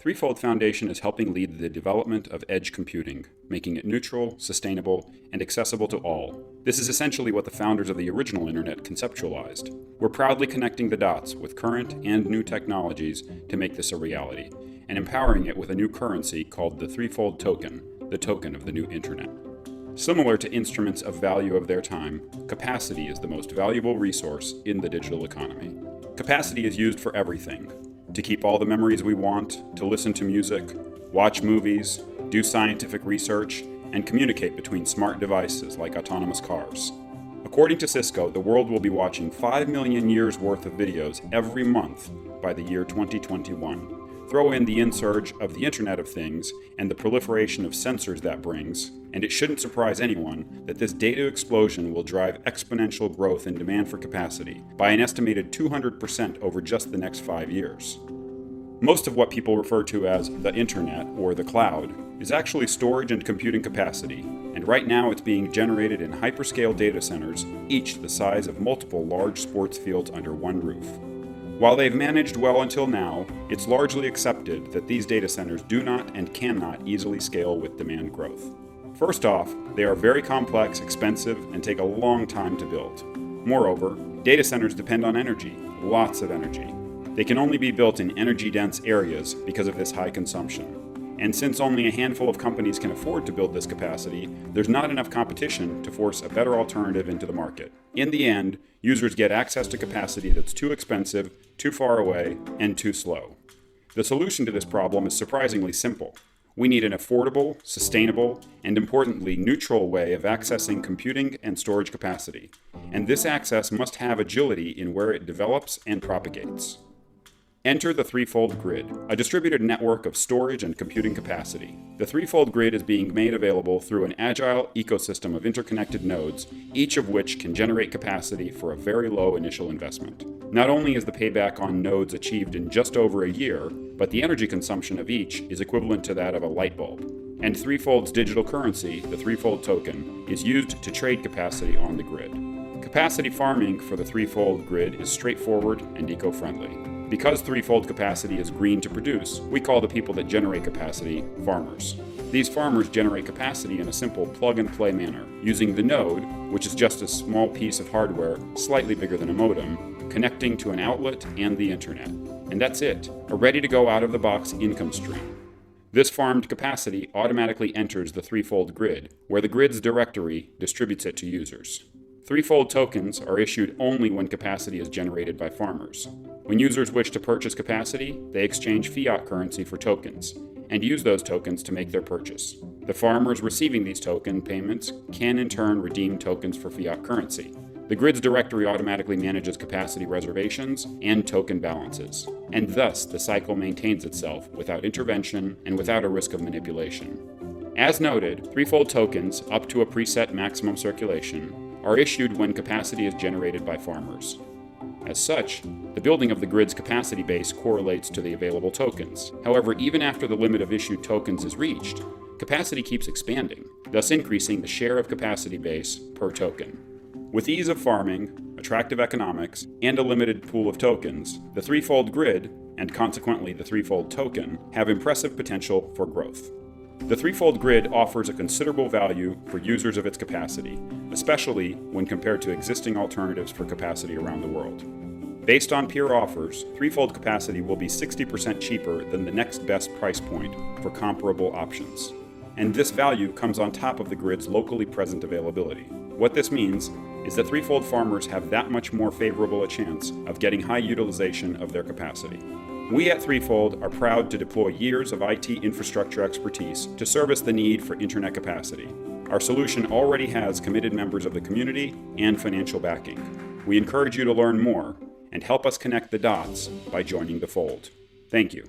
ThreeFold Foundation is helping lead the development of edge computing, making it neutral, sustainable, and accessible to all. This is essentially what the founders of the original internet conceptualized. We're proudly connecting the dots with current and new technologies to make this a reality, and empowering it with a new currency called the ThreeFold Token, the token of the new internet. Similar to instruments of value of their time, capacity is the most valuable resource in the digital economy. Capacity is used for everything. To keep all the memories we want, to listen to music, watch movies, do scientific research, and communicate between smart devices like autonomous cars. According to Cisco, the world will be watching 5 million years worth of videos every month by the year 2021. Throw in the insurge of the Internet of Things and the proliferation of sensors that brings, and it shouldn't surprise anyone that this data explosion will drive exponential growth in demand for capacity by an estimated 200% over just the next 5 years. Most of what people refer to as the Internet or the cloud is actually storage and computing capacity, and right now it's being generated in hyperscale data centers, each the size of multiple large sports fields under one roof. While they've managed well until now, it's largely accepted that these data centers do not and cannot easily scale with demand growth. First off, they are very complex, expensive, and take a long time to build. Moreover, data centers depend on energy, lots of energy. They can only be built in energy-dense areas because of this high consumption. And since only a handful of companies can afford to build this capacity, there's not enough competition to force a better alternative into the market. In the end, users get access to capacity that's too expensive, too far away, and too slow. The solution to this problem is surprisingly simple. We need an affordable, sustainable, and importantly, neutral way of accessing computing and storage capacity. And this access must have agility in where it develops and propagates. Enter the ThreeFold Grid, a distributed network of storage and computing capacity. The ThreeFold Grid is being made available through an agile ecosystem of interconnected nodes, each of which can generate capacity for a very low initial investment. Not only is the payback on nodes achieved in just over a year, but the energy consumption of each is equivalent to that of a light bulb. And ThreeFold's digital currency, the ThreeFold Token, is used to trade capacity on the grid. Capacity farming for the ThreeFold Grid is straightforward and eco-friendly. Because ThreeFold capacity is green to produce, we call the people that generate capacity farmers. These farmers generate capacity in a simple plug-and-play manner, using the node, which is just a small piece of hardware slightly bigger than a modem, connecting to an outlet and the internet. And that's it, a ready-to-go out-of-the-box income stream. This farmed capacity automatically enters the ThreeFold Grid, where the grid's directory distributes it to users. ThreeFold tokens are issued only when capacity is generated by farmers. When users wish to purchase capacity, they exchange fiat currency for tokens, and use those tokens to make their purchase. The farmers receiving these token payments can in turn redeem tokens for fiat currency. The grid's directory automatically manages capacity reservations and token balances, and thus the cycle maintains itself without intervention and without a risk of manipulation. As noted, ThreeFold tokens, up to a preset maximum circulation, are issued when capacity is generated by farmers. As such, the building of the grid's capacity base correlates to the available tokens. However, even after the limit of issued tokens is reached, capacity keeps expanding, thus increasing the share of capacity base per token. With ease of farming, attractive economics, and a limited pool of tokens, the ThreeFold Grid, and consequently the ThreeFold Token, have impressive potential for growth. The ThreeFold Grid offers a considerable value for users of its capacity, especially when compared to existing alternatives for capacity around the world. Based on peer offers, ThreeFold capacity will be 60% cheaper than the next best price point for comparable options. And this value comes on top of the grid's locally present availability. What this means is that ThreeFold farmers have that much more favorable a chance of getting high utilization of their capacity. We at ThreeFold are proud to deploy years of IT infrastructure expertise to service the need for internet capacity. Our solution already has committed members of the community and financial backing. We encourage you to learn more and help us connect the dots by joining the fold. Thank you.